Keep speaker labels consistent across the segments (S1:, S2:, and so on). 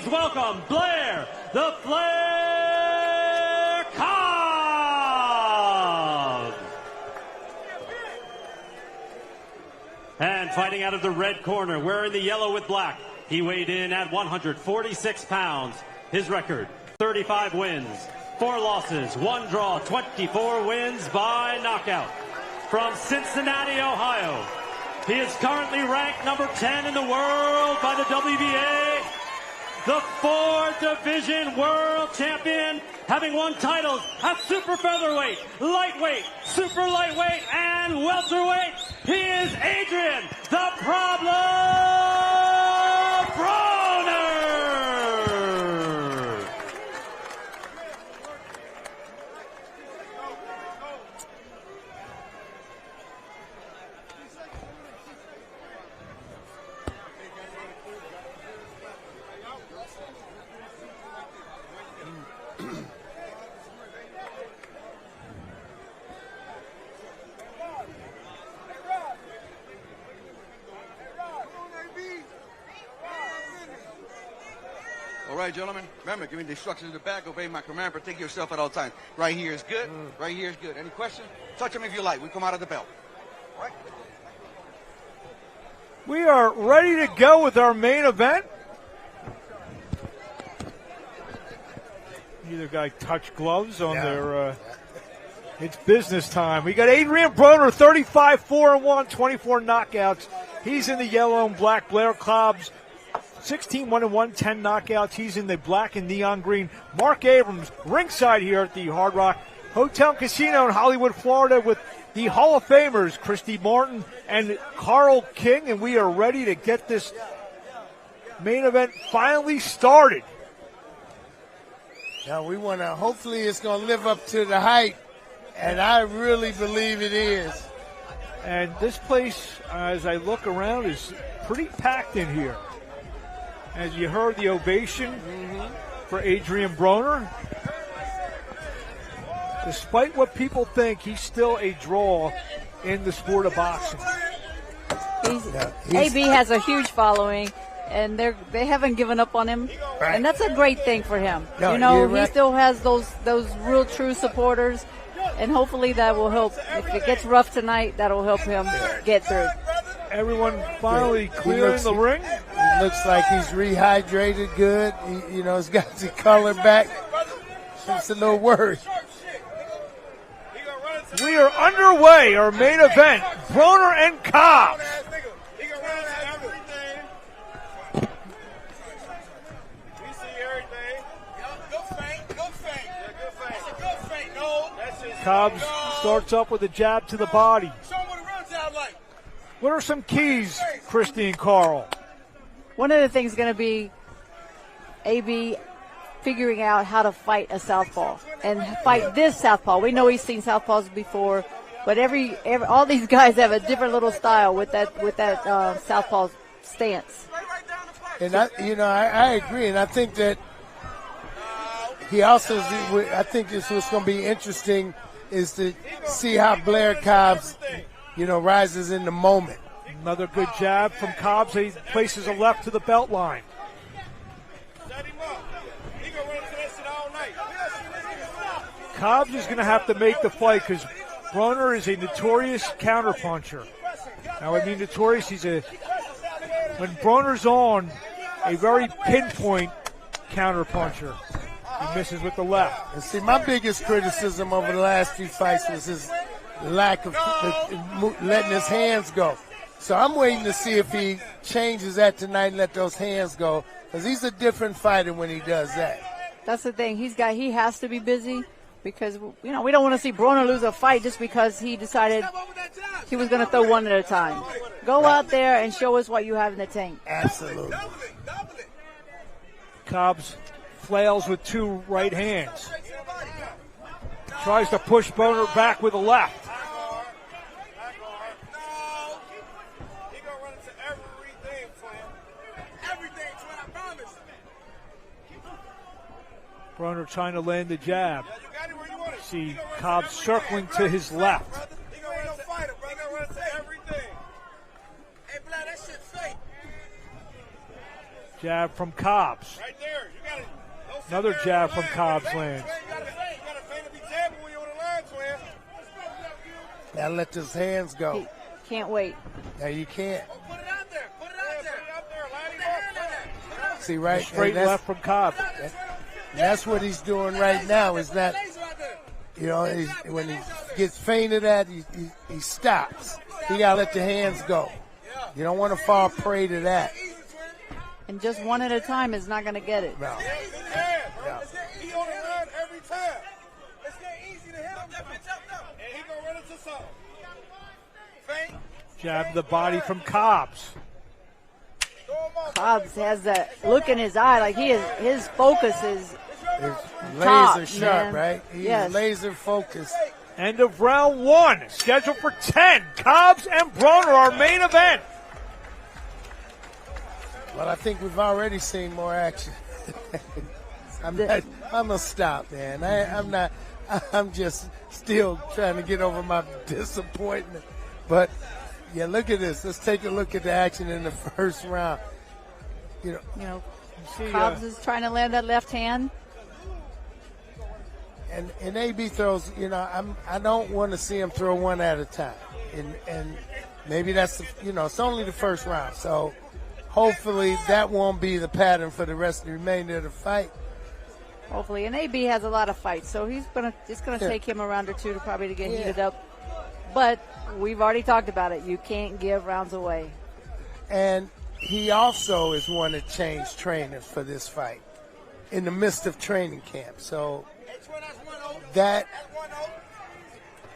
S1: please welcome Blair the Flair Cobb. And fighting out of the red corner, wearing the yellow with black, he weighed in at 146 pounds. His record, 35 wins, 4 losses, 1 draw, 24 wins by knockout. From Cincinnati, Ohio, he is currently ranked number 10 in the world by the WBA. The 4-division world champion, having won titles at super featherweight, lightweight, super lightweight, and welterweight. He is Adrian, the Problem Broner.
S2: All right, gentlemen, remember, give me the instructions in the back, obey my command, protect yourself at all times. Right here is good, right here is good. Any questions? Touch them if you like. We come out of the belt. All right.
S3: We are ready to go with our main event. Neither guy touched gloves on their, it's business time. We got Adrian Broner, 35-4-1, 24 knockouts. He's in the yellow and black. Blair Cobb's 16-1-1, 10 knockouts. He's in the black and neon green. Mark Abrams, ringside here at the Hard Rock Hotel and Casino in Hollywood, Florida, with the Hall of Famers, Christy Martin and Carl King, and we are ready to get this main event finally started.
S4: Now we want to, hopefully it's going to live up to the hype, and I really believe it is.
S3: And this place, as I look around, is pretty packed in here. As you heard the ovation for Adrian Broner. Despite what people think, he's still a draw in the sport of boxing.
S5: AB has a huge following, and they haven't given up on him, and that's a great thing for him.
S4: No,
S5: you know,
S4: right.
S5: he still has those real true supporters, and hopefully that will help. If it gets rough tonight, that'll help him get through.
S3: Everyone finally clearing the ring.
S4: He looks like he's rehydrated good. He's got the color back. Just a little worried.
S3: We are underway, our main event, Broner and Cobb. Cobbs starts up with a jab to the body. What are some keys, Christy and Carl?
S5: One of the things is going to be AB figuring out how to fight a southpaw and fight this southpaw. We know he's seen southpaws before, but all these guys have a different little style with that southpaw stance.
S4: And I agree, and I think that he also, I think this was going to be interesting, is to see how Blair Cobbs, rises in the moment.
S3: Another good jab from Cobbs. He places a left to the belt line. Cobbs is going to have to make the fight because Broner is a notorious counterpuncher. Now, I mean notorious, when Broner's on, a very pinpoint counterpuncher. He misses with the left.
S4: And see, my biggest criticism over the last few fights was his lack of letting his hands go. So I'm waiting to see if he changes that tonight and let those hands go, because he's a different fighter when he does that.
S5: That's the thing. He has to be busy because, we don't want to see Broner lose a fight just because he decided he was going to throw one at a time. Go out there and show us what you have in the tank.
S4: Absolutely.
S3: Cobbs flails with 2 right hands. Tries to push Broner back with a left. Broner trying to land the jab. See Cobbs circling to his left. Jab from Cobbs.
S6: Right there. You got it.
S3: Another jab from Cobbs lands.
S6: You got to feign to be jabbing when you're on the line, twin.
S4: Gotta let those hands go.
S5: He can't wait.
S4: Yeah, you can't.
S6: Put it out there. Put it out there. Put it out there. Line him up.
S4: See, right?
S3: Straight left from Cobbs.
S4: That's what he's doing right now. Is that, you know, when he gets feinted at, he stops. He got to let the hands go. You don't want to fall prey to that.
S5: And just one at a time is not going to get it.
S4: No.
S6: He on the line every time. It's getting easy to hit him. And he gonna run into something. Feint.
S3: Jab to the body from Cobbs.
S5: Cobbs has that look in his eye, like his focus is
S4: It's
S5: top,
S4: laser sharp,
S5: man.
S4: right? He's
S5: Yes.
S4: laser focused.
S3: End of round 1. Scheduled for 10. Cobbs and Broner, our main event.
S4: Well, I think we've already seen more action. I'm gonna stop, man. I'm not. I'm just still trying to get over my disappointment. But yeah, look at this. Let's take a look at the action in the first round. You know,
S5: Cobbs is trying to land that left hand.
S4: and AB throws. You know, I don't want to see him throw one at a time. And maybe that's it's only the first round. So hopefully that won't be the pattern for the rest of the remainder of the fight.
S5: Hopefully, and AB has a lot of fights, so it's gonna take him a round or two to get heated up. But we've already talked about it. You can't give rounds away.
S4: And he also is one that changed trainers for this fight in the midst of training camp. So that,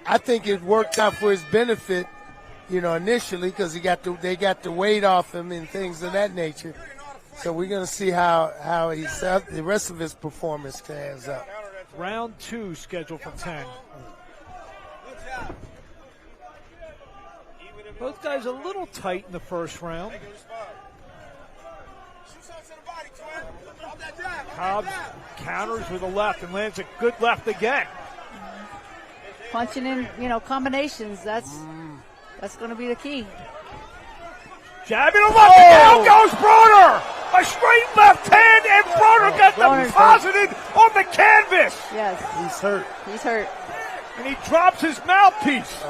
S4: I think it worked out for his benefit, initially, because they got the weight off him and things of that nature. So we're going to see how the rest of his performance stands up.
S3: Round 2 scheduled for 10. Both guys a little tight in the first round. Cobbs counters with a left and lands a good left again.
S5: Punching in, combinations. That's going to be the key.
S3: Jabbing a left, and down goes Broner! A straight left hand, and Broner got deposited on the canvas!
S5: Yes.
S4: He's hurt.
S5: He's hurt.
S3: And he drops his mouthpiece.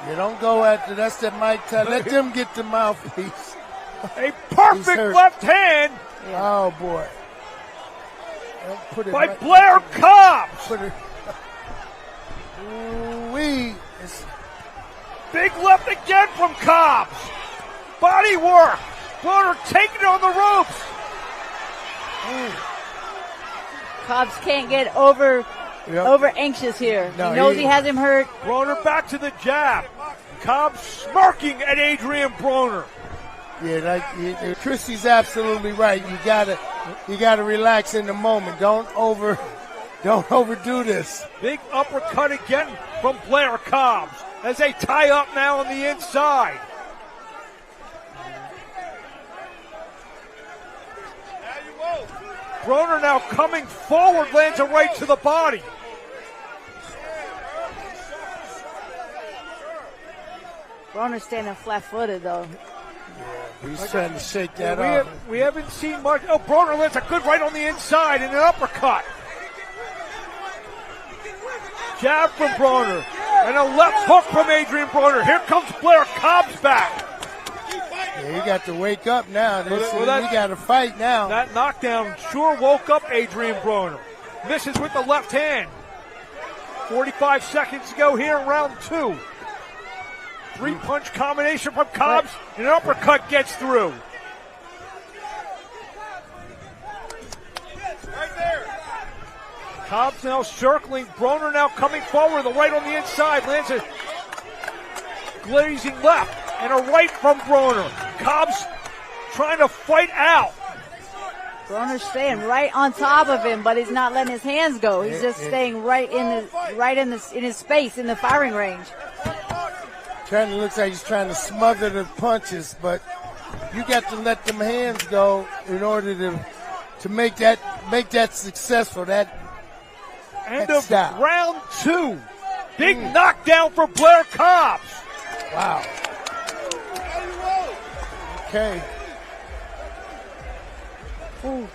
S4: You don't go after that's that Mike Tyson. Let them get the mouthpiece.
S3: A perfect left hand.
S5: Yeah.
S4: Oh, boy. Put it
S3: by Blair Cobbs. Big left again from Cobbs. Body work. Broner taking it on the ropes.
S5: Cobbs can't get over anxious here.
S4: No,
S5: he knows he has him hurt.
S3: Broner back to the jab. Cobbs smirking at Adrian Broner.
S4: Yeah, Christy's absolutely right. You gotta relax in the moment. Don't overdo this.
S3: Big uppercut again from Blair Cobbs as they tie up now on the inside. Broner now coming forward, lands a right to the body.
S5: Broner's standing flat-footed, though.
S4: He's trying to shake that off.
S3: We haven't seen much. Oh, Broner lands a good right on the inside and an uppercut. Jab from Broner and a left hook from Adrian Broner. Here comes Blair Cobbs back.
S4: Yeah, he got to wake up now. He got to fight now.
S3: That knockdown sure woke up Adrian Broner. Misses with the left hand. 45 seconds to go here in round 2. 3-punch combination from Cobbs, and an uppercut gets through. Cobbs now circling. Broner now coming forward. The right on the inside. Lands a glazing left and a right from Broner. Cobbs trying to fight out.
S5: Broner's staying right on top of him, but he's not letting his hands go. He's just staying right in his space in the firing range.
S4: Looks like he's trying to smother the punches, but you got to let them hands go in order to make that successful.
S3: End of round 2. Big knockdown for Blair Cobbs.
S4: Wow.
S5: Ooh.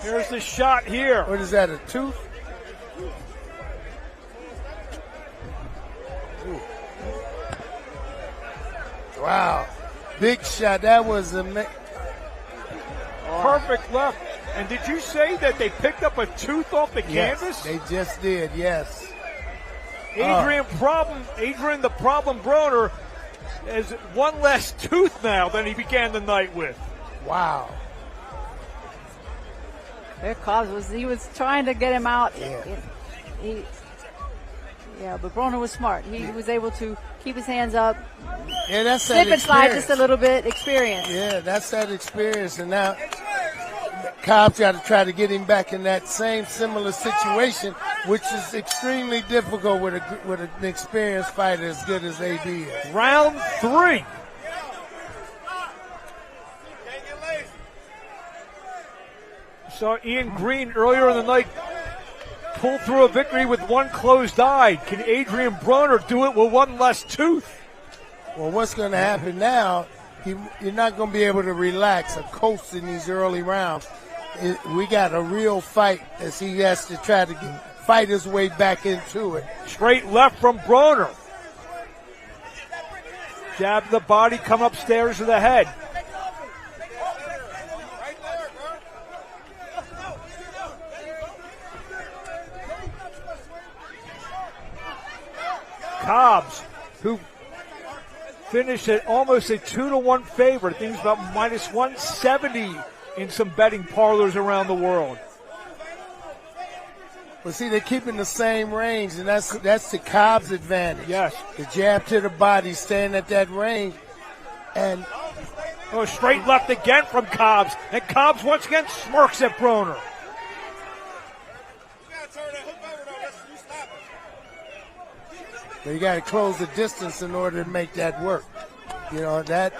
S3: Here's the shot here.
S4: What is that, a tooth? Ooh. Wow. Big shot. That was
S3: perfect left. And did you say that they picked up a tooth off the canvas?
S4: They just did, yes.
S3: Adrian the problem Broner has one less tooth now than he began the night with.
S4: Wow.
S5: There Cobbs was trying to get him out.
S4: Yeah.
S5: But Broner was smart. He was able to keep his hands up.
S4: Yeah, that's
S5: slip
S4: that
S5: and slide
S4: experience.
S5: just a little bit. Experience.
S4: Yeah, that's that experience. And now Cobb's got to try to get him back in that same similar situation, which is extremely difficult with an experienced fighter as good as AB is.
S3: Round 3. Saw Ian Green earlier in the night pull through a victory with one closed eye. Can Adrian Broner do it with one less tooth?
S4: Well, what's going to happen now, you're not going to be able to relax or coast in these early rounds. We got a real fight as he has to try to fight his way back into it.
S3: Straight left from Broner. Jab to the body, come upstairs to the head. Cobbs, who finished at almost a 2-1 favorite. I think he's about minus 170 in some betting parlors around the world.
S4: Well, see, they're keeping the same range, and that's the Cobbs advantage.
S3: Yes.
S4: The jab to the body, staying at that range. And
S3: straight left again from Cobbs. And Cobbs once again smirks at Broner.
S4: you got to close the distance in order to make that work. You know, that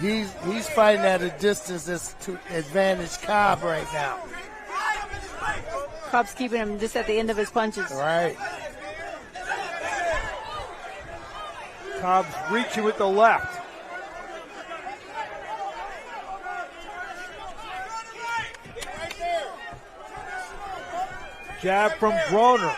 S4: he's fighting at a distance that's to advantage Cobb right now.
S5: Cobb's keeping him just at the end of his punches.
S4: Right.
S3: Cobbs reaching with the left. Jab from Broner.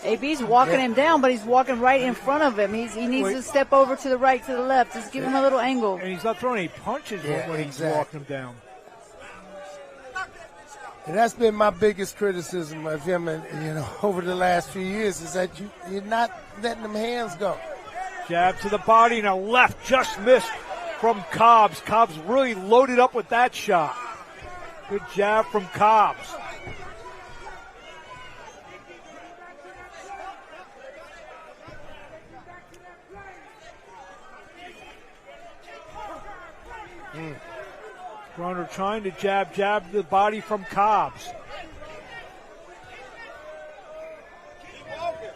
S5: AB's walking him down, but he's walking right in front of him. He needs to step over to the right, to the left. Just give him a little angle.
S3: And he's not throwing any punches when he's walking him down.
S4: And that's been my biggest criticism of him, over the last few years, is that you're not letting them hands go.
S3: Jab to the body and a left just missed from Cobbs. Cobbs really loaded up with that shot. Good jab from Cobbs. Broner trying to jab the body from Cobbs.
S6: Keep walking.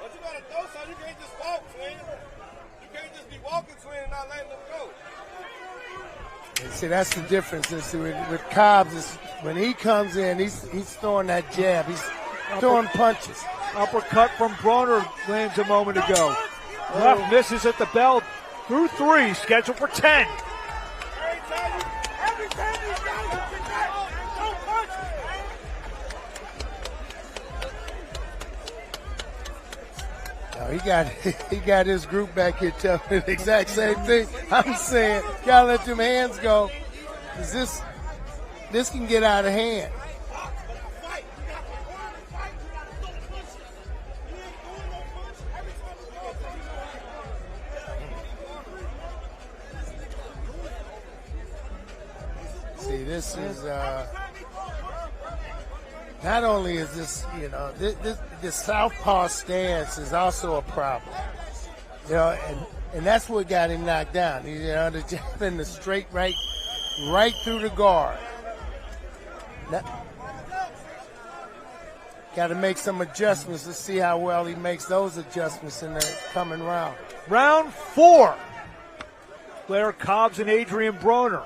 S6: But you got to throw something. You can't just walk, Twin. You can't just be walking, Twin, and not letting them go.
S4: And see, that's the difference. With Cobbs, when he comes in, he's throwing that jab. He's throwing punches.
S3: Uppercut from Broner lands a moment ago. Left misses at the bell. Through 3, scheduled for 10.
S4: He got his group back here telling me the exact same thing. I'm saying, gotta let them hands go. 'Cause this can get out of hand. See, this is not only is this, this southpaw stance is also a problem. And that's what got him knocked down. The jab in the straight right through the guard. Got to make some adjustments to see how well he makes those adjustments in the coming round.
S3: Round 4. Blair Cobbs and Adrian Broner.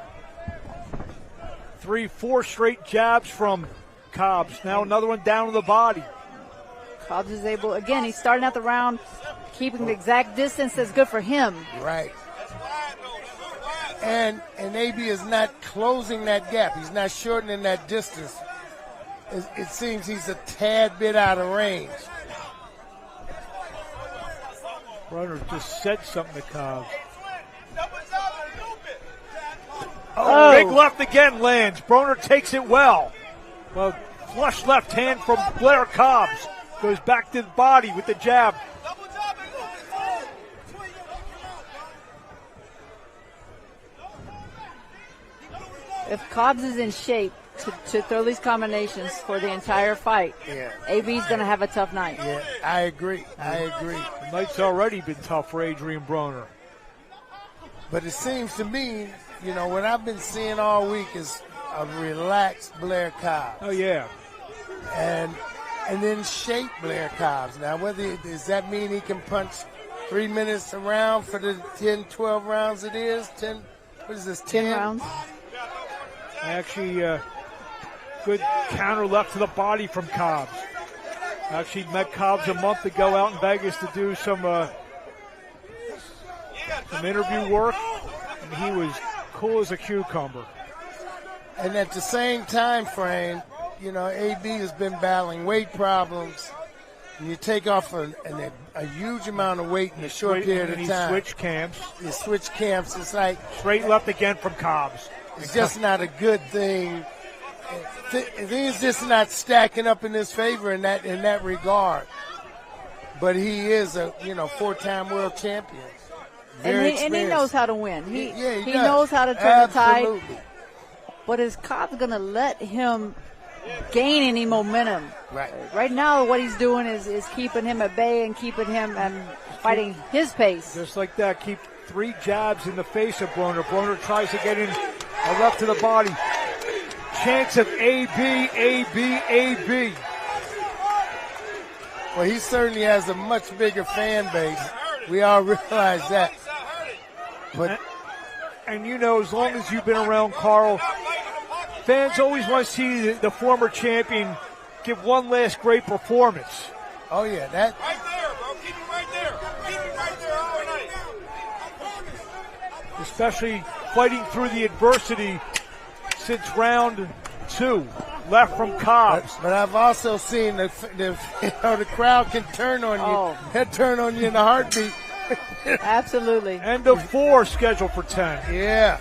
S3: 3, 4 straight jabs from Cobbs. Now another one down to the body.
S5: Cobbs is able, again, he's starting out the round, keeping the exact distance that's good for him.
S4: Right. And AB is not closing that gap. He's not shortening that distance. It seems he's a tad bit out of range.
S3: Broner just said something to Cobbs.
S5: Oh.
S3: Big left again lands. Broner takes it well. Well, flush left hand from Blair Cobbs. Goes back to the body with the jab.
S5: If Cobbs is in shape to throw these combinations for the entire fight, AB's going to have a tough night.
S4: Yeah, I agree.
S3: The night's already been tough for Adrian Broner.
S4: But it seems to me, you know, what I've been seeing all week is a relaxed Blair Cobbs.
S3: Oh, yeah.
S4: And then shape Blair Cobbs. Now, does that mean he can punch 3 minutes around for the 10, 12 rounds it is? 10, what is this, 10?
S5: 10 rounds.
S3: Actually, good counter left to the body from Cobbs. Actually met Cobbs a month ago out in Vegas to do some interview work, and he was cool as a cucumber.
S4: And at the same time frame, you know, AB has been battling weight problems. And you take off a huge amount of weight in a short period of time.
S3: Switch camps.
S4: You switch camps. It's like
S3: straight left again from Cobbs.
S4: It's just not a good thing. Things just not stacking up in his favor in that regard. But he is a 4-time world champion.
S5: And he knows how to win. He
S4: does.
S5: knows how to turn
S4: Absolutely.
S5: the tide. But is Cobbs going to let him gain any momentum?
S4: Right.
S5: Right now, what he's doing is keeping him at bay and keeping him and fighting his pace.
S3: Just like that, keep 3 jabs in the face of Broner. Broner tries to get in a left to the body. Chance of AB.
S4: Well, he certainly has a much bigger fan base. We all realize that. But
S3: and you know, as long as you've been around Carl, fans always want to see the former champion give one last great performance.
S4: Oh yeah, that
S6: Right there, bro. Keep him right there. Keep him right there all night.
S3: Especially fighting through the adversity since round 2. Left from Cobbs.
S4: But I've also seen the crowd can turn on you.
S5: Oh.
S4: They'll turn on you in a heartbeat.
S5: Absolutely.
S3: End of 4 scheduled for 10.
S4: Yeah.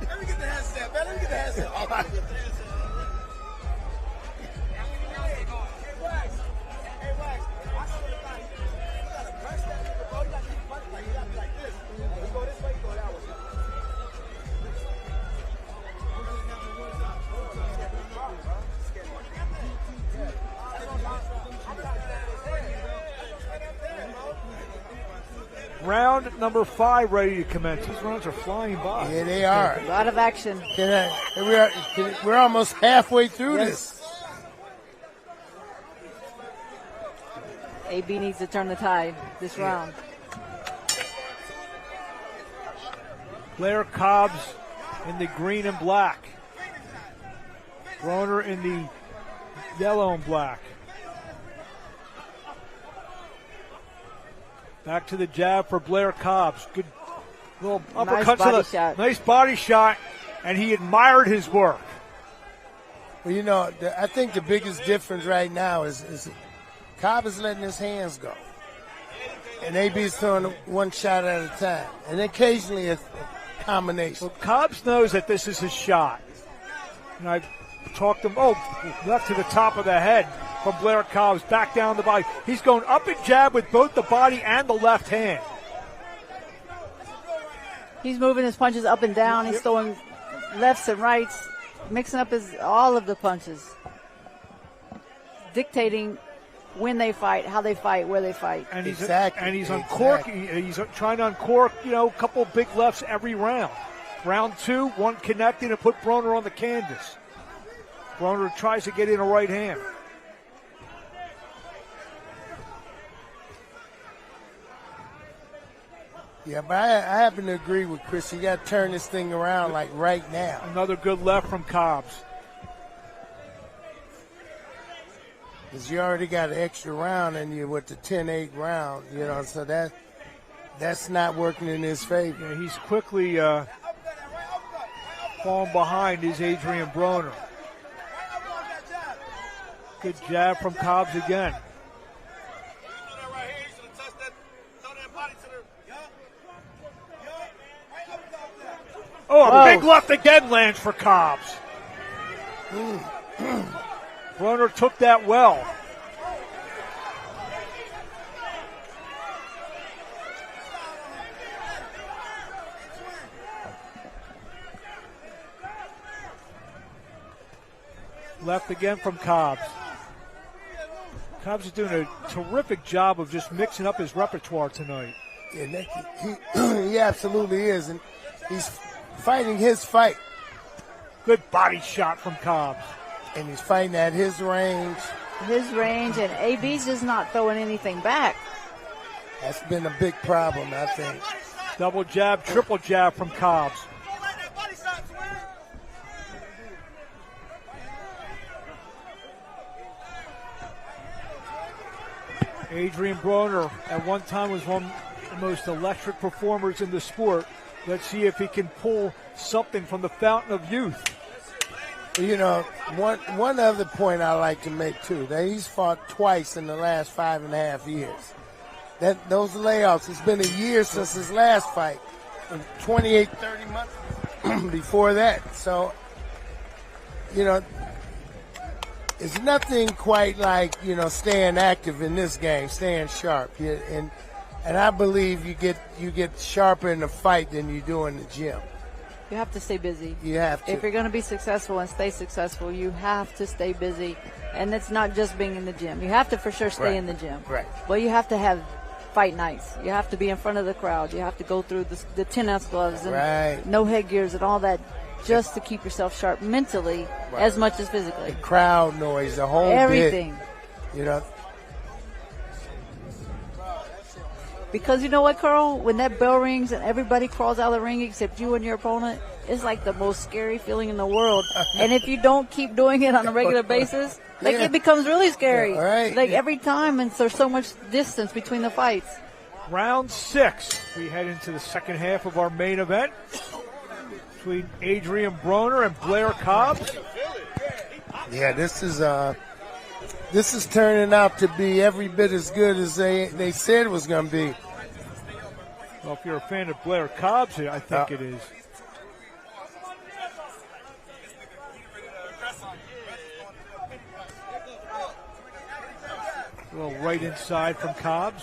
S6: Let me get the headset, man. Let me get the headset.
S3: Round number 5 ready to commence. These rounds are flying by.
S4: Yeah, they are.
S5: A lot of action.
S4: We're almost halfway through this.
S5: AB needs to turn the tide this round.
S3: Blair Cobbs in the green and black. Broner in the yellow and black. Back to the jab for Blair Cobbs. Good little uppercut to the
S5: shot.
S3: Nice body shot, and he admired his work.
S4: Well, you know, I think the biggest difference right now is Cobb is letting his hands go. And AB's throwing one shot at a time. And occasionally a combination.
S3: Well, Cobbs knows that this is his shot. And I talked him, left to the top of the head from Blair Cobbs, back down the body. He's going up and jab with both the body and the left hand.
S5: He's moving his punches up and down. He's throwing lefts and rights, mixing up all of the punches, dictating when they fight, how they fight, where they fight.
S3: And he's
S4: Exactly.
S3: uncorking. He's trying to uncork, a couple big lefts every round. Round 2, one connected and put Broner on the canvas. Broner tries to get in a right hand.
S4: Yeah, but I happen to agree with Chris. You got to turn this thing around like right now.
S3: Another good left from Cobbs.
S4: Because you already got an extra round in you with the 10-8 round, you know, so that's not working in his favor.
S3: Yeah, he's quickly falling behind his Adrian Broner. Good jab from Cobbs again. Oh, a big left again lands for Cobbs. Broner took that well. Left again from Cobbs. Cobbs is doing a terrific job of just mixing up his repertoire tonight.
S4: Yeah, he absolutely is, and he's fighting his fight.
S3: Good body shot from Cobbs.
S4: And he's fighting at his range.
S5: And AB's just not throwing anything back.
S4: That's been a big problem, I think.
S3: Double jab, triple jab from Cobbs. Adrian Broner at one time was one of the most electric performers in the sport. Let's see if he can pull something from the fountain of youth.
S4: You know, one other point I like to make too, that he's fought twice in the last 5.5 years. Those layoffs, it's been a year since his last fight, and 28, 30 months before that. So, you know, it's nothing quite like, you know, staying active in this game, staying sharp. And I believe you get sharper in the fight than you do in the gym.
S5: You have to stay busy.
S4: You have to.
S5: If you're going to be successful and stay successful, you have to stay busy. And it's not just being in the gym. You have to for sure stay in the gym.
S4: Right.
S5: But you have to have fight nights. You have to be in front of the crowd. You have to go through the 10-ounce gloves and no headgears and all that just to keep yourself sharp mentally as much as physically.
S4: The crowd noise, the whole
S5: everything.
S4: Bit, you know.
S5: Because you know what, Carl? When that bell rings and everybody crawls out of the ring except you and your opponent, it's like the most scary feeling in the world. And if you don't keep doing it on a regular basis, like it becomes really scary. Every time, and there's so much distance between the fights.
S3: Round 6. We head into the second half of our main event between Adrian Broner and Blair Cobbs.
S4: Yeah, this is turning out to be every bit as good as they said it was going to be.
S3: Well, if you're a fan of Blair Cobbs, I think it is. A little right inside from Cobbs.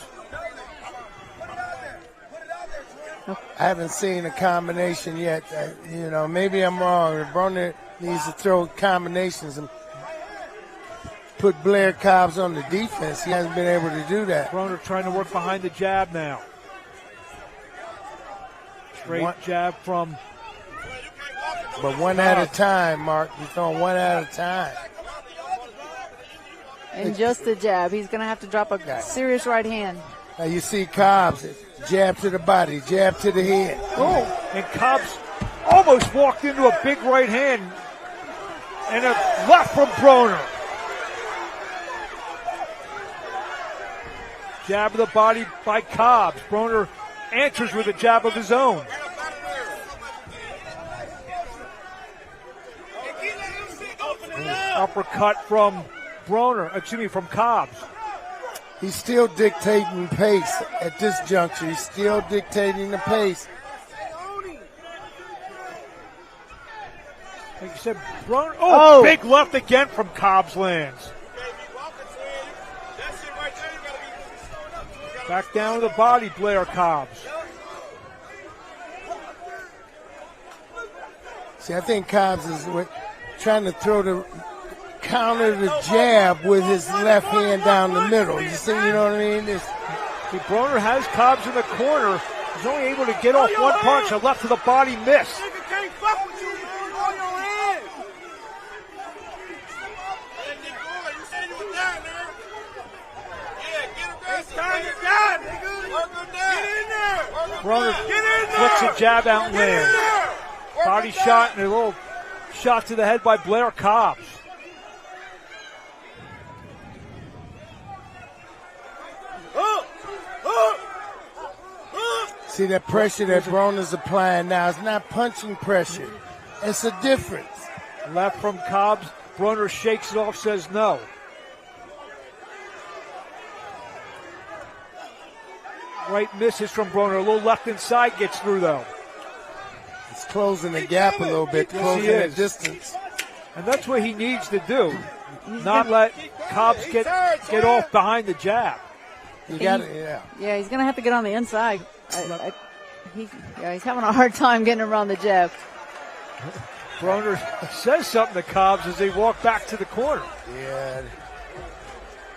S4: I haven't seen a combination yet. You know, maybe I'm wrong. Broner needs to throw combinations and put Blair Cobbs on the defense. He hasn't been able to do that.
S3: Broner trying to work behind the jab now. Straight jab from.
S4: But one at a time, Mark. He's throwing one at a time.
S5: And just the jab. He's going to have to drop a serious right hand.
S4: Now you see Cobbs, jab to the body, jab to the head.
S3: Oh, and Cobbs almost walked into a big right hand and a left from Broner. Jab of the body by Cobbs. Broner answers with a jab of his own. Uppercut from from Cobbs.
S4: He's still dictating pace at this juncture. He's still dictating the pace.
S3: Like you said, Broner. Big left again from Cobbs lands. Back down to the body, Blair Cobbs.
S4: See, I think Cobbs is trying to counter the jab with his left hand down the middle. You see, you know what I mean?
S3: Broner has Cobbs in the corner. He's only able to get off one punch. A left to the body miss. Broner flicks a jab out and lands. Body shot and a little shot to the head by Blair Cobbs.
S4: See that pressure that Broner's applying now. It's not punching pressure. It's a difference.
S3: Left from Cobbs. Broner shakes it off, says no. Right misses from Broner. A little left inside gets through, though.
S4: He's closing the gap a little bit, closing the distance.
S3: And that's what he needs to do. Not let Cobbs get off behind the jab.
S5: Yeah, he's going to have to get on the inside. He's having a hard time getting around the jab.
S3: Broner says something to Cobbs as they walk back to the corner.
S4: Yeah.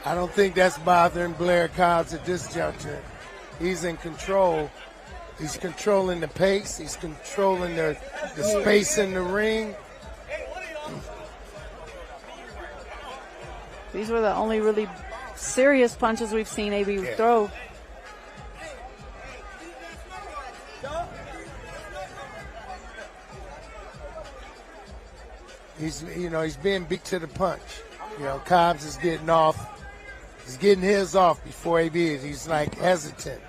S4: I don't think that's bothering Blair Cobbs at this juncture. He's in control. He's controlling the pace. He's controlling the space in the ring.
S5: These were the only really serious punches we've seen AB throw.
S4: He's being beat to the punch. Cobbs is getting off. He's getting his off before AB is. He's like hesitant.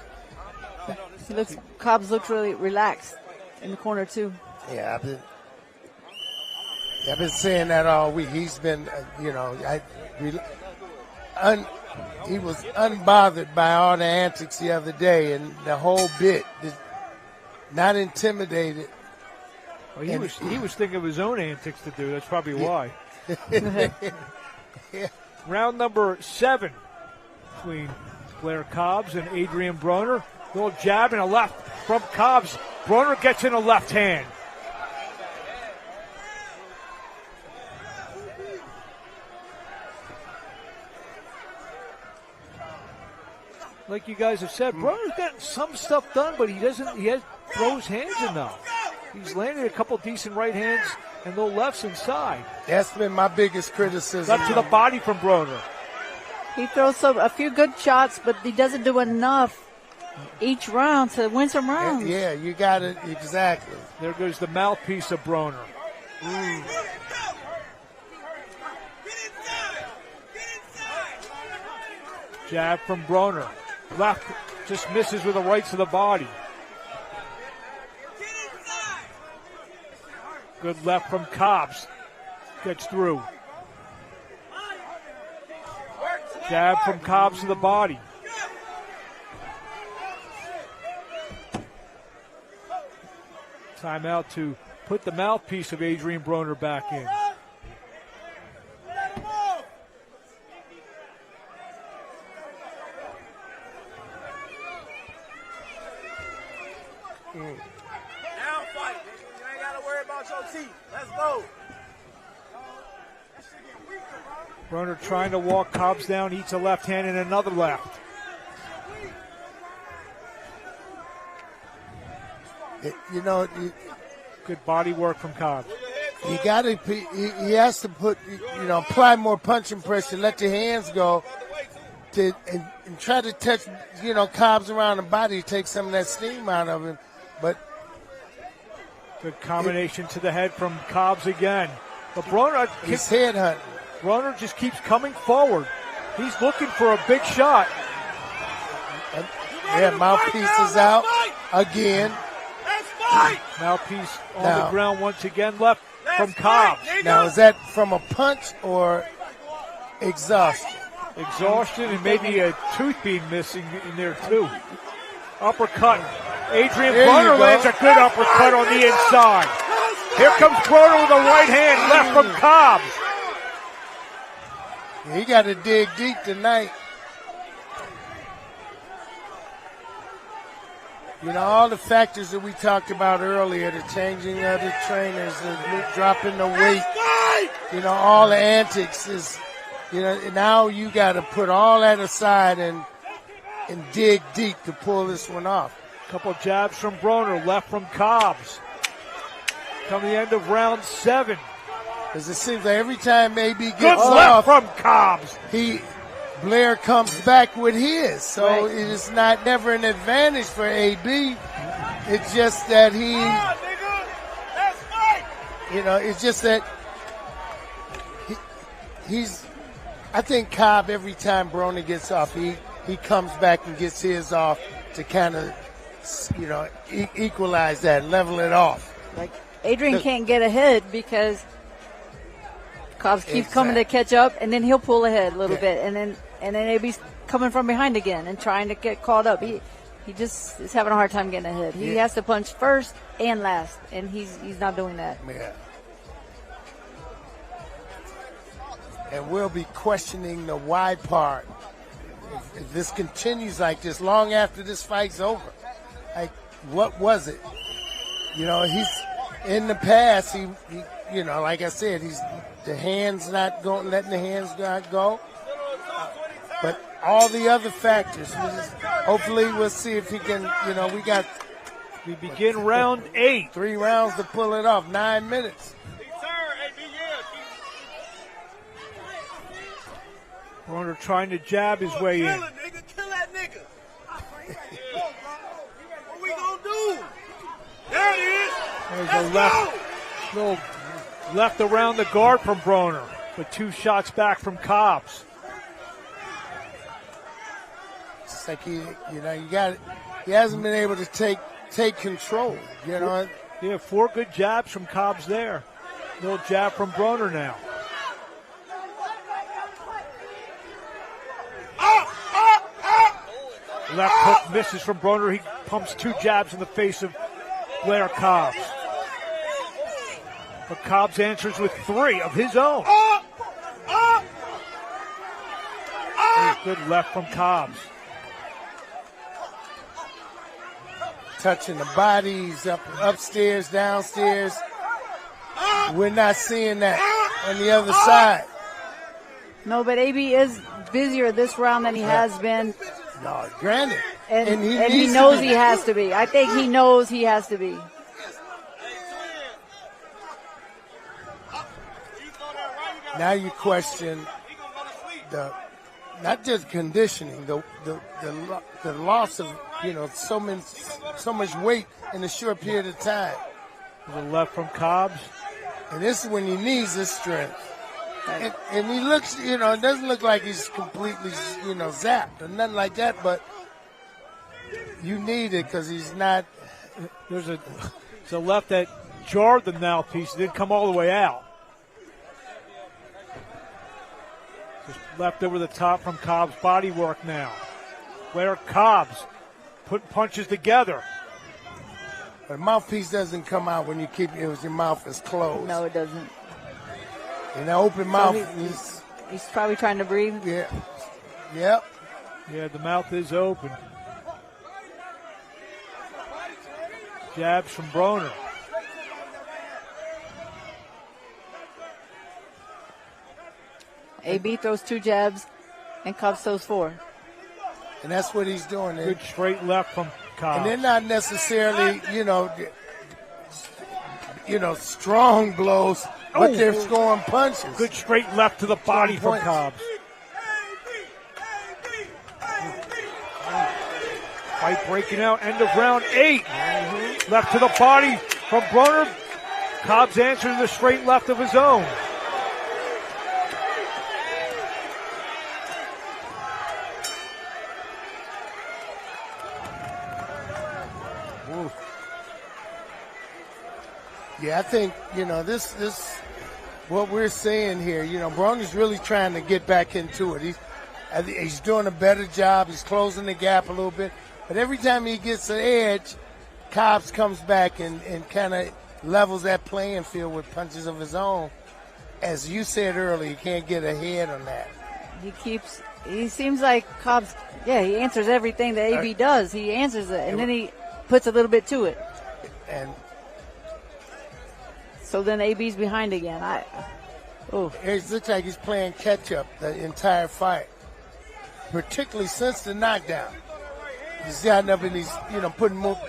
S5: Cobbs looks really relaxed in the corner too.
S4: Yeah, I've been saying that all week. He's been, he was unbothered by all the antics the other day, and the whole bit, not intimidated.
S3: Well, he was thinking of his own antics to do. That's probably why.
S4: Yeah.
S3: Round number 7 between Blair Cobbs and Adrian Broner. Little jab and a left from Cobbs. Broner gets in a left hand. Like you guys have said, Broner's gotten some stuff done, but he throws hands enough. He's landed a couple decent right hands and little lefts inside.
S4: That's been my biggest criticism.
S3: Left to the body from Broner.
S5: He throws a few good shots, but he doesn't do enough each round to win some rounds.
S4: Yeah, you got it. Exactly.
S3: There goes the mouthpiece of Broner. Jab from Broner. Left just misses with a right to the body. Good left from Cobbs. Gets through. Jab from Cobbs to the body. Timeout to put the mouthpiece of Adrian Broner back in.
S6: Now fight. You ain't got to worry about your teeth. Let's go.
S3: Broner trying to walk Cobbs down, eats a left hand and another left. Good body work from Cobbs.
S4: He has to apply more punching pressure, let your hands go, and try to touch, Cobbs around the body to take some of that steam out of him. But
S3: good combination to the head from Cobbs again. But Broner,
S4: he's head hunting.
S3: Broner just keeps coming forward. He's looking for a big shot.
S4: Mouthpiece is out again.
S3: Mouthpiece on the ground once again, left from Cobbs.
S4: Now, is that from a punch or exhaustion?
S3: Exhaustion and maybe a tooth being missing in there too. Uppercut. Adrian Broner lands a good uppercut on the inside. Here comes Broner with a right hand left from Cobbs.
S4: He got to dig deep tonight. All the factors that we talked about earlier, the changing of the trainers, the dropping the weight, all the antics is, now you got to put all that aside and dig deep to pull this one off.
S3: Couple jabs from Broner, left from Cobbs. Come the end of round 7.
S4: Because it seems like every time AB gets
S3: good
S4: off,
S3: left from Cobbs.
S4: He Blair comes back with his. So
S5: Right.
S4: it is not never an advantage for AB. It's just that it's just that he's, I think Cobb, every time Broner gets off, he comes back and gets his off to kind of, equalize that, level it off.
S5: Like Adrian can't get ahead because Cobbs keeps coming to catch up, and then he'll pull ahead a little bit, and then AB's coming from behind again and trying to get caught up. He just is having a hard time getting ahead. He has to punch first and last, and he's not doing that.
S4: Yeah. And we'll be questioning the why part. If this continues like this long after this fight's over, like, what was it? He's in the past, he like I said, the hands not going, letting the hands not go. But all the other factors, hopefully we'll see if he can,
S3: We begin round 8.
S4: 3 rounds to pull it off, 9 minutes.
S3: Broner trying to jab his way in.
S6: Kill that nigga. What we gonna do? There it is.
S3: There's a little left around the guard from Broner, but 2 shots back from Cobbs.
S4: It's like he hasn't been able to take control,
S3: Yeah, 4 good jabs from Cobbs there. Little jab from Broner now. Left hook misses from Broner. He pumps 2 jabs in the face of Blair Cobbs. But Cobbs answers with 3 of his own. Good left from Cobbs.
S4: Touching the bodies, upstairs, downstairs. We're not seeing that on the other side.
S5: No, but AB is busier this round than he has been.
S4: No, granted.
S5: And he
S4: needs
S5: knows
S4: to be.
S5: he has to be. I think he knows he has to be.
S4: Now you question not just conditioning, the loss of so much weight in a short period of time.
S3: The left from Cobbs.
S4: And this is when he needs his strength. And he looks, it doesn't look like he's completely, zapped or nothing like that, but you need it because he's not.
S3: There's a left that jarred the mouthpiece. It didn't come all the way out. Just left over the top from Cobbs' body work now. Blair Cobbs putting punches together.
S4: But mouthpiece doesn't come out when you keep your mouth is closed.
S5: No, it doesn't.
S4: In an open mouth,
S5: he's probably trying to breathe.
S4: Yeah. Yep.
S3: Yeah, the mouth is open. Jabs from Broner.
S5: AB throws 2 jabs, and Cobbs throws 4.
S4: And that's what he's doing.
S3: Good straight left from Cobbs.
S4: And they're not necessarily, strong blows, but they're scoring punches.
S3: Good straight left to the body from Cobbs. Fight breaking out, end of round 8. Left to the body from Broner. Cobbs answers the straight left of his own.
S4: Yeah, I think, this what we're seeing here, Broner's really trying to get back into it. He's doing a better job. He's closing the gap a little bit. But every time he gets an edge, Cobbs comes back and kind of levels that playing field with punches of his own. As you said earlier, he can't get ahead on that.
S5: He seems like Cobbs, he answers everything that AB does. He answers it, and then he puts a little bit to it.
S4: And
S5: so then AB's behind again.
S4: It looks like he's playing catch-up the entire fight, particularly since the knockdown. He's gotten up and he's, putting more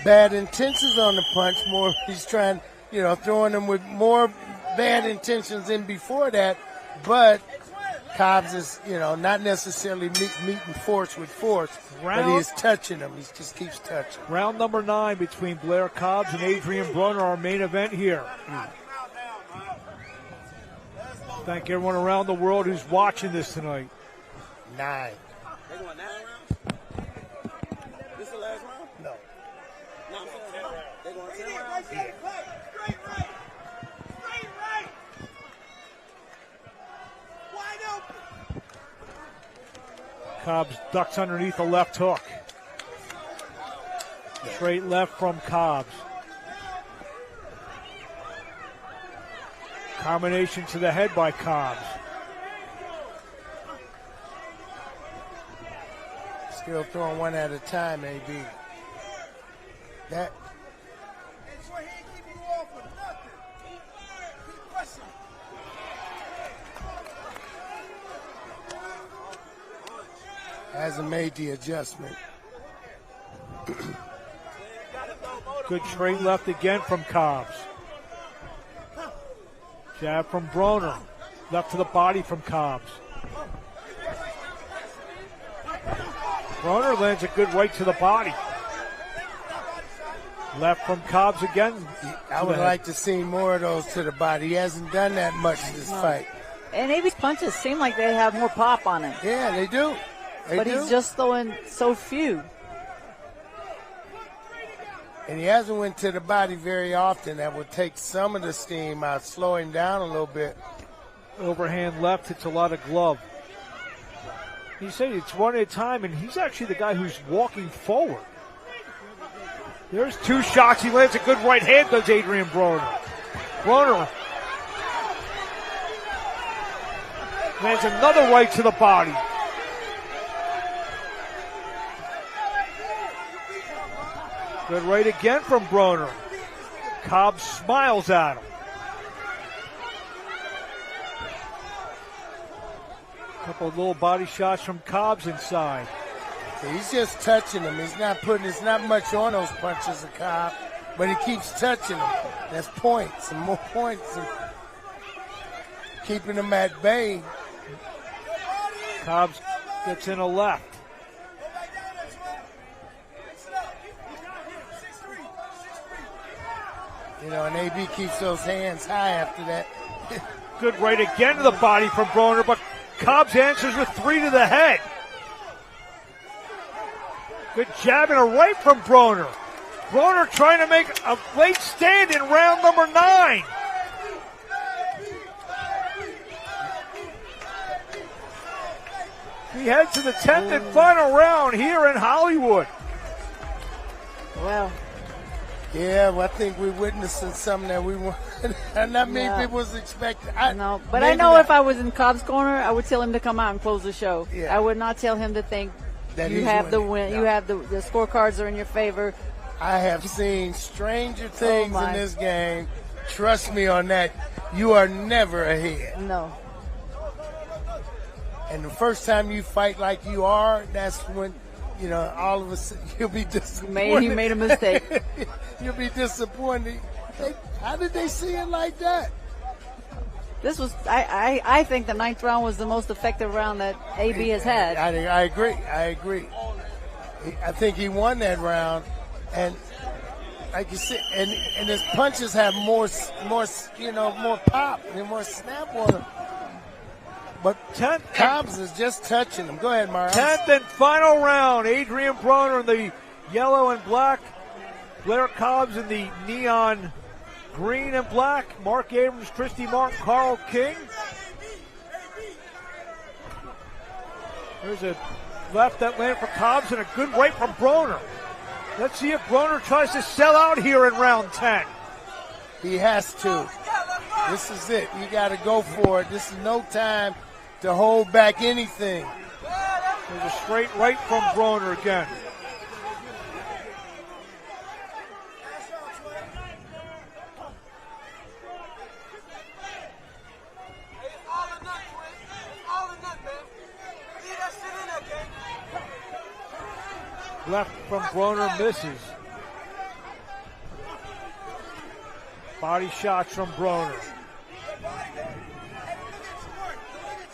S4: bad intentions on the punch. More, he's trying, throwing them with more bad intentions than before that. But Cobbs is, not necessarily meeting force with force, but he is touching him. He just keeps touching.
S3: Round number 9 between Blair Cobbs and Adrian Broner, our main event here. Thank everyone around the world who's watching this tonight.
S4: 9.
S6: They going 9 rounds? This the last round?
S4: No.
S6: No, I'm saying 10 rounds. They going 10 rounds?
S4: Yeah.
S6: Straight right. Straight right. Wide open.
S3: Cobbs ducks underneath the left hook. Straight left from Cobbs. Combination to the head by Cobbs.
S4: Still throwing one at a time, AB. That.
S6: Make sure he ain't keeping you off with nothing. Keep pressing.
S4: Hasn't made the adjustment.
S3: Good straight left again from Cobbs. Jab from Broner. Left to the body from Cobbs. Broner lands a good right to the body. Left from Cobbs again.
S4: I would like to see more of those to the body. He hasn't done that much this fight.
S5: And AB's punches seem like they have more pop on it.
S4: Yeah, they do.
S5: But he's just throwing so few.
S4: And he hasn't went to the body very often. That would take some of the steam out, slow him down a little bit.
S3: Overhand left hits a lot of glove. He said it's one at a time, and he's actually the guy who's walking forward. There's 2 shots. He lands a good right hand, does Adrian Broner. Broner lands another right to the body. Good right again from Broner. Cobbs smiles at him. Couple of little body shots from Cobbs inside.
S4: So he's just touching him. He's not much on those punches of Cobb, but he keeps touching him. That's points and more points and keeping him at bay.
S3: Cobbs gets in a left.
S4: And AB keeps those hands high after that.
S3: Good right again to the body from Broner, but Cobbs answers with 3 to the head. Good jab and a right from Broner. Broner trying to make a late stand in round number 9. We head to the 10th and final round here in Hollywood.
S5: Well,
S4: yeah, well, I think we're witnessing something that we want. Not many people was expecting.
S5: I know if I was in Cobb's corner, I would tell him to come out and close the show.
S4: Yeah.
S5: I would not tell him to think
S4: that
S5: you have the win.
S4: No.
S5: You have the scorecards are in your favor.
S4: I have seen stranger things in this game. Trust me on that. You are never ahead.
S5: No.
S4: And the first time you fight like you are, that's when, all of a sudden you'll be disappointed.
S5: He made a mistake.
S4: You'll be disappointed. How did they see it like that?
S5: This was, I think the 9th round was the most effective round that AB has had.
S4: I agree. I think he won that round, and like you said, and his punches have more pop and more snap on them. But Cobbs is just touching him. Go ahead, Mara.
S3: 10th and final round. Adrian Broner in the yellow and black. Blair Cobbs in the neon green and black. Mark Abrams, Christy Martin, Carl King. There's a left that landed for Cobbs and a good right from Broner. Let's see if Broner tries to sell out here in round 10.
S4: He has to. This is it. You got to go for it. This is no time to hold back anything.
S3: There's a straight right from Broner again. Left from Broner misses. Body shots from Broner.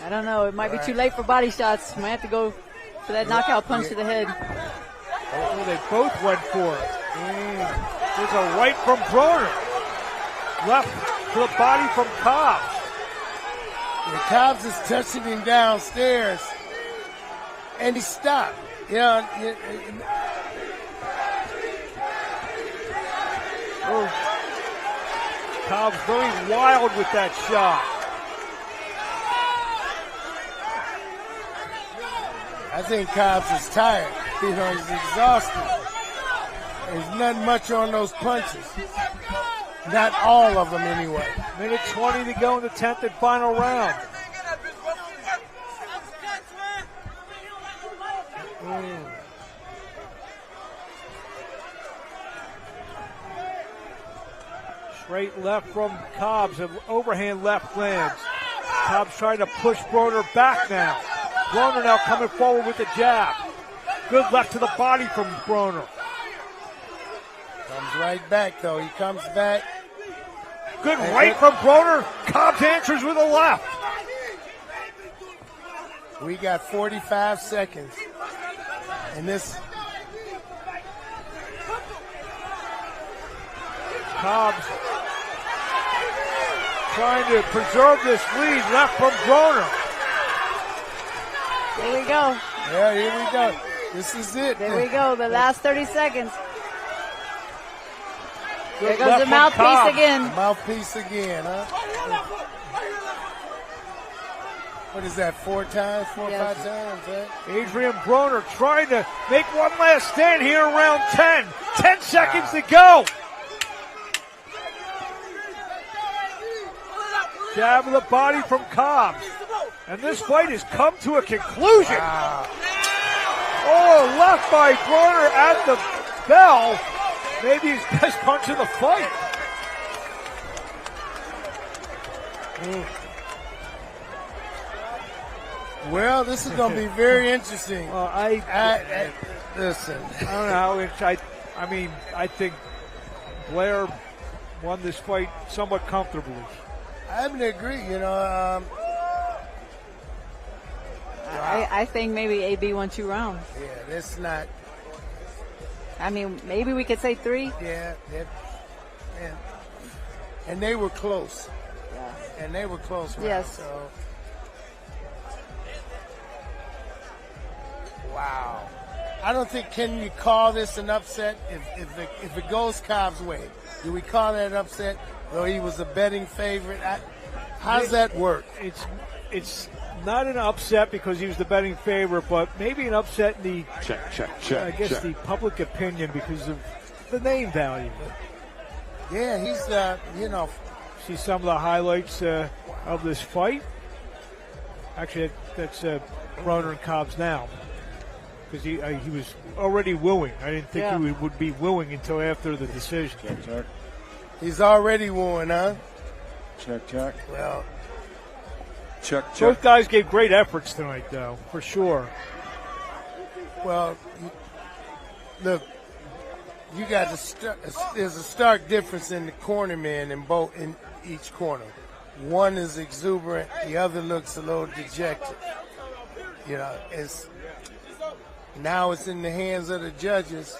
S5: I don't know. It might be too late for body shots. Might have to go for that knockout punch to the head.
S3: Oh, they both went for it. There's a right from Broner. Left to the body from Cobbs.
S4: And Cobbs is touching him downstairs. And he stopped. You know,
S3: Cobbs very wild with that shot.
S4: I think Cobbs is tired. You know, he's exhausted. There's not much on those punches. Not all of them, anyway.
S3: Minute 20 to go in the 10th and final round. Straight left from Cobbs, an overhand left lands. Cobbs trying to push Broner back now. Broner now coming forward with the jab. Good left to the body from Broner.
S4: Comes right back, though. He comes back.
S3: Good right from Broner. Cobbs answers with a left.
S4: We got 45 seconds. And this...
S3: Cobbs trying to preserve this lead. Left from Broner.
S5: Here we go.
S4: Yeah, here we go. This is it.
S5: There we go. The last 30 seconds.
S3: Good
S5: there goes the mouthpiece again.
S4: Mouthpiece again, huh? What is that, 4 times, 4 or 5 times, right?
S3: Adrian Broner trying to make one last stand here around 10. 10 seconds to go. Jab of the body from Cobbs. And this fight has come to a conclusion.
S4: Wow.
S3: Oh, left by Broner at the bell. Maybe his best punch of the fight.
S4: Well, this is going to be very interesting.
S3: Well,
S4: Listen.
S3: I don't know. I mean, I think Blair won this fight somewhat comfortably.
S4: I happen to agree, you know.
S5: I think maybe AB won 2 rounds.
S4: Yeah, that's not.
S5: I mean, maybe we could say 3.
S4: Yeah, and they were close.
S5: Yeah.
S4: And they were close. Rounds,
S5: Yes.
S4: So. Wow. I don't think, can you call this an upset if it goes Cobb's way? Do we call that an upset? Though he was a betting favorite. How does that work?
S3: It's not an upset because he was the betting favorite, but maybe an upset in the I guess the public opinion because of the name value.
S4: Yeah, he's you know.
S3: See some of the highlights of this fight. Actually, that's Broner and Cobbs now because he was already wooing. I didn't think he would be wooing until after the decision.
S7: Check.
S4: He's already wooing, huh?
S7: Check.
S4: Well,
S7: check.
S3: Both guys gave great efforts tonight, though, for sure.
S4: Well, look, you got there's a stark difference in the corner man in each corner. One is exuberant, the other looks a little dejected. You know, now it's in the hands of the judges.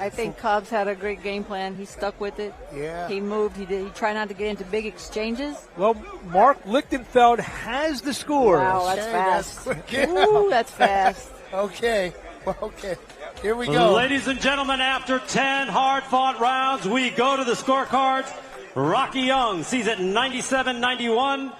S5: I think Cobbs had a great game plan. He stuck with it.
S4: Yeah.
S5: He moved. He tried not to get into big exchanges.
S3: Well, Mark Lichtenfeld has the scores.
S5: Wow, that's
S4: Okay,
S5: fast.
S4: that's quick.
S5: Ooh, that's fast.
S4: Okay. Here we go.
S1: Ladies and gentlemen, after 10 hard-fought rounds, we go to the scorecards. Rocky Young sees it 97-91.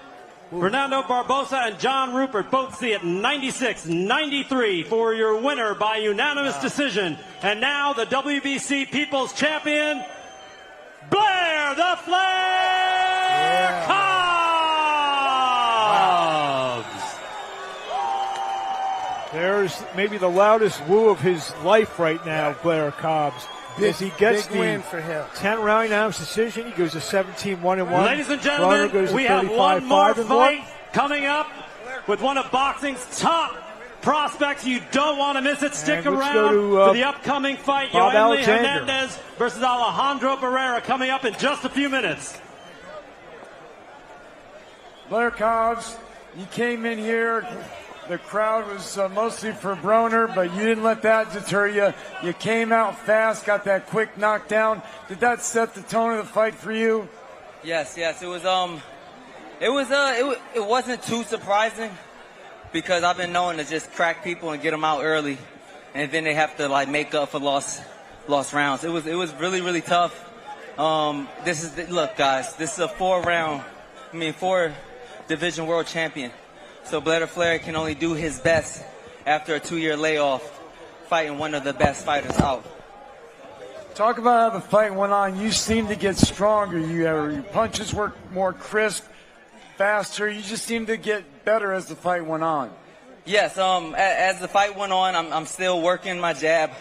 S1: Fernando Barbosa and John Rupert both see it 96-93 for your winner by unanimous decision. And now the WBC People's Champion, Blair the Flare Cobbs.
S3: There's maybe the loudest woo of his life right now, Blair Cobbs. As he gets
S4: big win for him.
S3: 10-round unanimous decision, he goes to 17-1-1.
S1: Ladies and gentlemen, we have one more fight coming up with one of boxing's top prospects. You don't want to miss it. Stick around for the upcoming fight. Yoeli Hernandez versus Alejandro Barrera coming up in just a few minutes.
S7: Blair Cobbs You came in here, the crowd was mostly for Broner, but you didn't let that deter you. You came out fast, got that quick knockdown. Did that set the tone of the fight for you?
S8: Yes. It wasn't too surprising because I've been known to just crack people and get them out early, and then they have to like make up for lost rounds. It was really, really tough. Look, guys, this is a 4 division world champion. So Blair Flair can only do his best after a 2-year layoff, fighting one of the best fighters out.
S7: Talk about how the fight went on. You seemed to get stronger. Your punches were more crisp, faster. You just seemed to get better as the fight went on.
S8: Yes, as the fight went on, I'm still working my jab,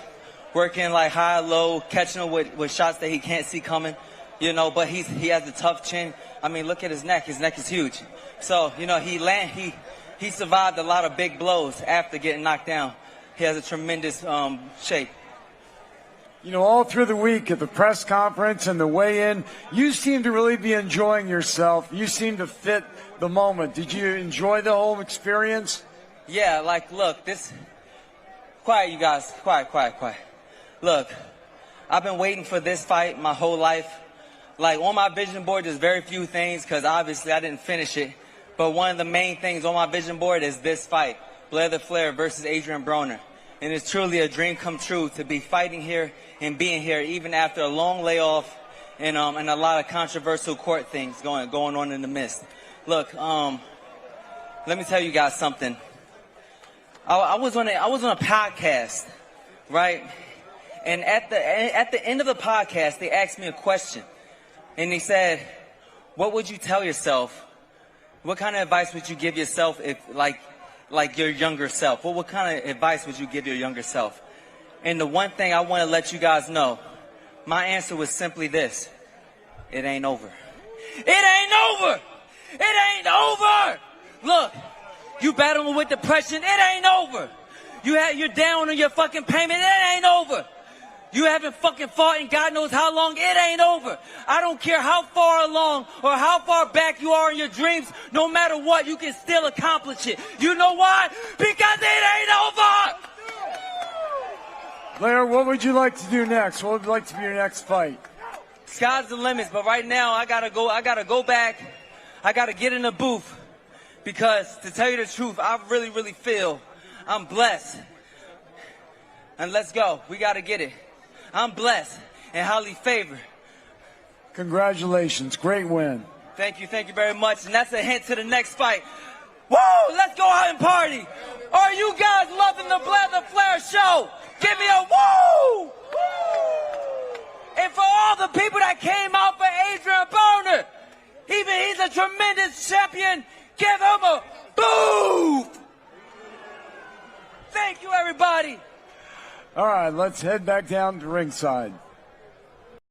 S8: working like high, low, catching him with shots that he can't see coming, but he has a tough chin. I mean, look at his neck. His neck is huge. So, he survived a lot of big blows after getting knocked down. He has a tremendous shape.
S7: All through the week at the press conference and the weigh-in, you seem to really be enjoying yourself. You seem to fit the moment. Did you enjoy the whole experience?
S8: Yeah, look, quiet, you guys, quiet. Look, I've been waiting for this fight my whole life. On my vision board, there's very few things because obviously I didn't finish it. But one of the main things on my vision board is this fight, Blair the Flair versus Adrian Broner. And it's truly a dream come true to be fighting here and being here even after a long layoff and a lot of controversial court things going on in the midst. Look, let me tell you guys something. I was on a podcast, right? And at the end of the podcast, they asked me a question. And they said, what would you tell yourself? What kind of advice would you give yourself if like your younger self? What kind of advice would you give your younger self? And the one thing I want to let you guys know, my answer was simply this. It ain't over. It ain't over! It ain't over! Look, you battling with depression, it ain't over. You're down on your fucking payment, it ain't over. You haven't fucking fought in God knows how long, it ain't over. I don't care how far along or how far back you are in your dreams, no matter what, you can still accomplish it. You know why? Because it ain't over!
S7: Blair, what would you like to do next? What would you like to be your next fight?
S8: Sky's the limit, but right now I gotta go back. I gotta get in the booth. Because to tell you the truth, I really, really feel I'm blessed. And let's go. We gotta get it. I'm blessed and highly favored.
S7: Congratulations. Great win.
S8: Thank you very much. And that's a hint to the next fight. Woo! Let's go out and party. Are you guys loving the Blair the Flair show? Give me a woo! And for all the people that came out for Adrian Broner, even he's a tremendous champion, give him a boo! Thank you, everybody.
S7: All right, let's head back down to ringside.